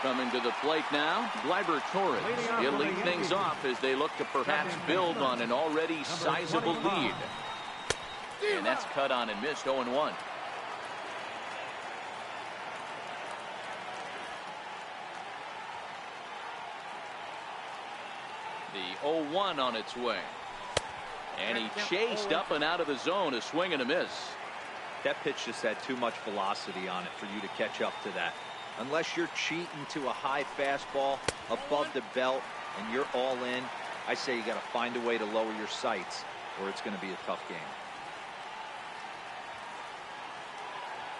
[SPEAKER 1] Coming to the plate now, Gleyber Torres. He'll lead things off as they look to perhaps build on an already sizable lead. And that's cut on and missed. 0-1. The 0-1 on its way. And he chased up and out of the zone, a swing and a miss.
[SPEAKER 3] That pitch just had too much velocity on it for you to catch up to that. Unless you're cheating to a high fastball above the belt and you're all in, I say you got to find a way to lower your sights or it's going to be a tough game.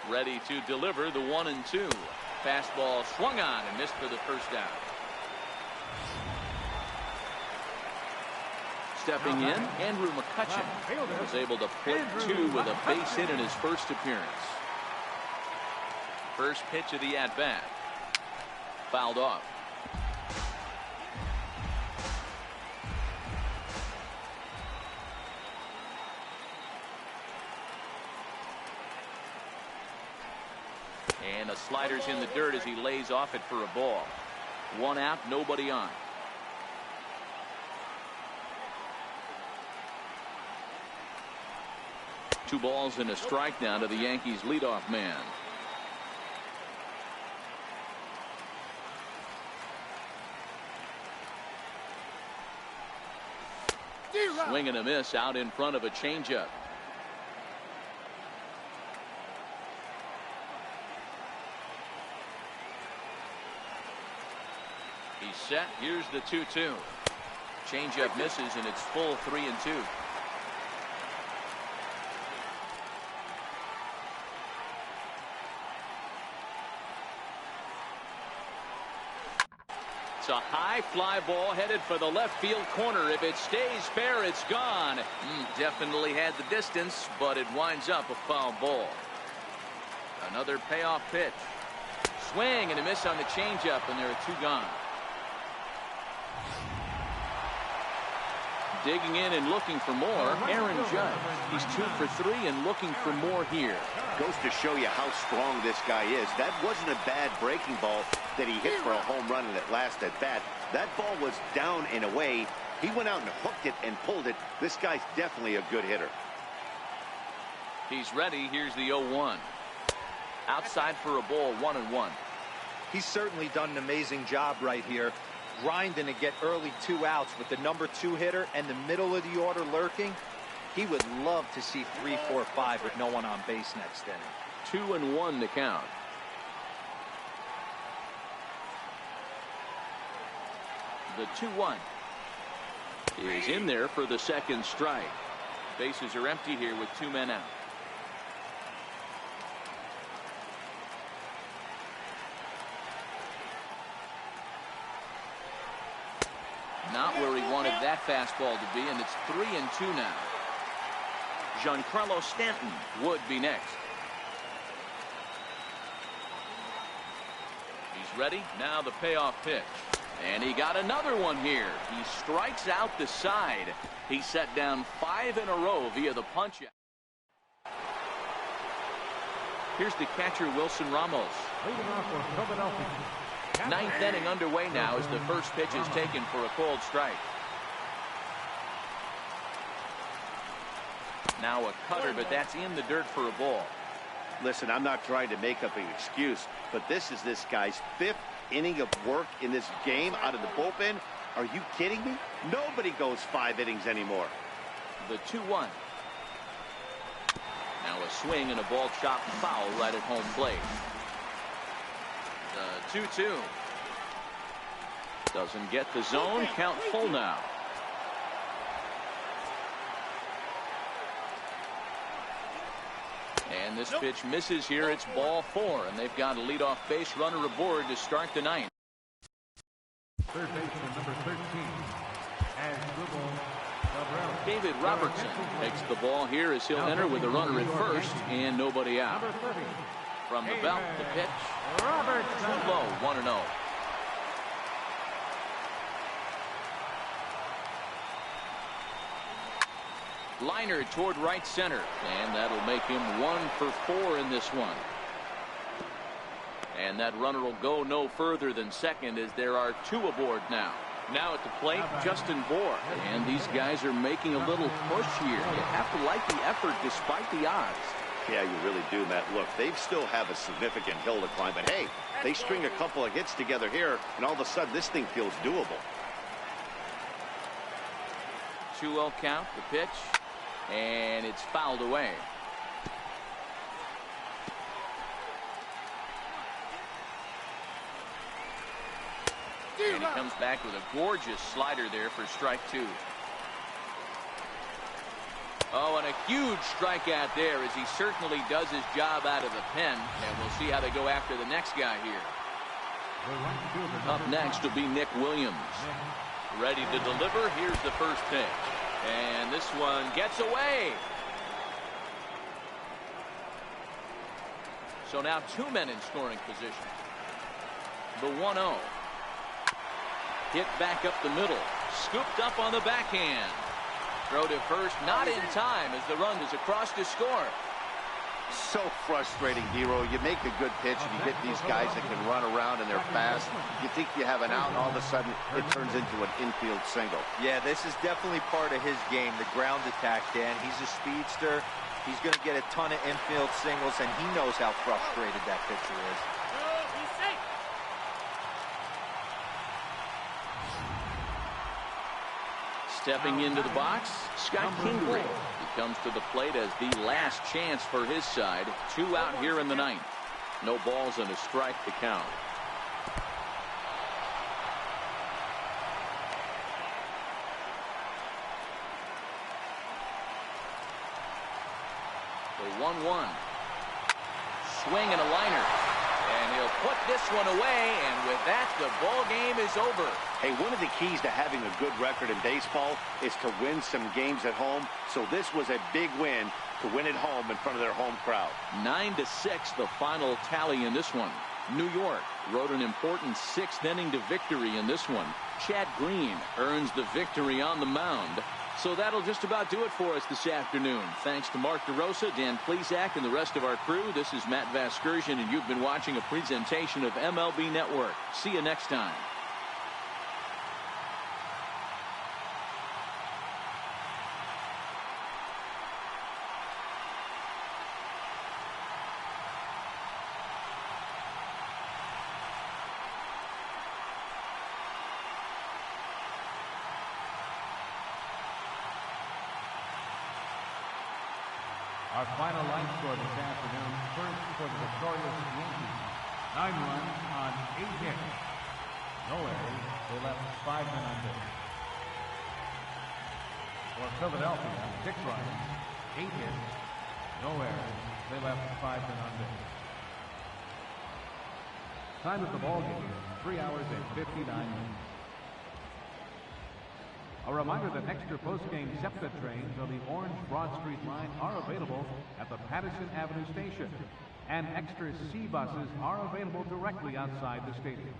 [SPEAKER 1] Ready to deliver the 1-2. Fastball swung on and missed for the first out. Stepping in, Andrew McCutchen was able to plate 2 with a base hit in his first appearance. First pitch of the at-bat. Fouled off. And a slider's in the dirt as he lays off it for a ball. 1 out, nobody on. Two balls and a strike now to the Yankees leadoff man. Swing and a miss out in front of a changeup. He's set. Here's the 2-2. Changeup misses, and it's full 3-2. It's a high fly ball headed for the left field corner. If it stays fair, it's gone. Definitely had the distance, but it winds up a foul ball. Another payoff pitch. Swing and a miss on the changeup, and there are 2 gone. Digging in and looking for more, Aaron Judge. He's 2 for 3 and looking for more here.
[SPEAKER 2] Goes to show you how strong this guy is. That wasn't a bad breaking ball that he hit for a home run in that last at bat. That ball was down and away. He went out and hooked it and pulled it. This guy's definitely a good hitter.
[SPEAKER 1] He's ready. Here's the 0-1. Outside for a ball, 1-1.
[SPEAKER 3] He's certainly done an amazing job right here, grinding to get early 2 outs with the number 2 hitter and the middle of the order lurking. He would love to see 3, 4, 5 with no one on base next inning.
[SPEAKER 1] 2-1 to count. The 2-1 is in there for the second strike. Bases are empty here with 2 men out. Not where he wanted that fastball to be, and it's 3-2 now. Giancarlo Stanton would be next. He's ready. Now the payoff pitch. And he got another one here. He strikes out the side. He set down 5 in a row via the punch-out. Here's the catcher, Wilson Ramos.
[SPEAKER 4] Leading off for Philadelphia.
[SPEAKER 1] Ninth inning underway now as the first pitch is taken for a cold strike. Now a cutter, but that's in the dirt for a ball.
[SPEAKER 2] Listen, I'm not trying to make up an excuse, but this is this guy's 5th inning of work in this game out of the bullpen. Are you kidding me? Nobody goes 5 innings anymore.
[SPEAKER 1] The 2-1. Now a swing and a ball chopped foul right at home plate. The 2-2. Doesn't get the zone. Count full now. And this pitch misses here. It's ball 4, and they've got a leadoff base runner aboard to start the 9th.
[SPEAKER 4] Third baseman number 13.
[SPEAKER 1] David Robertson takes the ball here as he'll enter with a runner at first and nobody out. From the belt, the pitch. Too low, 1-0. Liner toward right center, and that'll make him 1 for 4 in this one. And that runner will go no further than second as there are 2 aboard now. Now at the plate, Justin Bohr. And these guys are making a little push here. You have to like the effort despite the odds.
[SPEAKER 2] Yeah, you really do, Matt. Look, they still have a significant hill to climb, but hey, they string a couple of hits together here, and all of a sudden this thing feels doable.
[SPEAKER 1] 2-0 count, the pitch, and it's fouled away. And he comes back with a gorgeous slider there for strike 2. Oh, and a huge strikeout there as he certainly does his job out of the pen. And we'll see how they go after the next guy here. Up next will be Nick Williams. Ready to deliver. Here's the first pitch. And this one gets away. So now 2 men in scoring position. The 1-0. Hit back up the middle. Scooped up on the backhand. Throw to first, not in time as the run is across to score.
[SPEAKER 2] So frustrating, Dero. You make a good pitch and you get these guys that can run around and they're fast. You think you have an out and all of a sudden it turns into an infield single.
[SPEAKER 3] Yeah, this is definitely part of his game, the ground attack, Dan. He's a speedster. He's going to get a ton of infield singles, and he knows how frustrated that pitcher is.
[SPEAKER 1] Stepping into the box, Scott Kingery. He comes to the plate as the last chance for his side. 2 out here in the 9th. No balls and a strike to count. The 1-1. Swing and a liner. And he'll put this one away, and with that, the ball game is over.
[SPEAKER 2] Hey, one of the keys to having a good record in baseball is to win some games at home. So this was a big win to win at home in front of their home crowd.
[SPEAKER 1] 9-6, the final tally in this one. New York rode an important 6th inning to victory in this one. Chad Green earns the victory on the mound. So that'll just about do it for us this afternoon. Thanks to Mark DeRosa, Dan Plesac, and the rest of our crew. This is Matt Vasgersian, and you've been watching a presentation of MLB Network. See you next time.
[SPEAKER 4] Our final line score this afternoon, first for the victorious Yankees. 9 runs on 8 hits. No errors. They left 5 men on base. For Philadelphia, 6 runs, 8 hits. No errors. They left 5 men on base. Time of the ball game, 3 hours and 59 minutes. A reminder that extra post-game SEPTA trains on the Orange Broad Street line are available at the Patterson Avenue station, and extra C buses are available directly outside the stadium.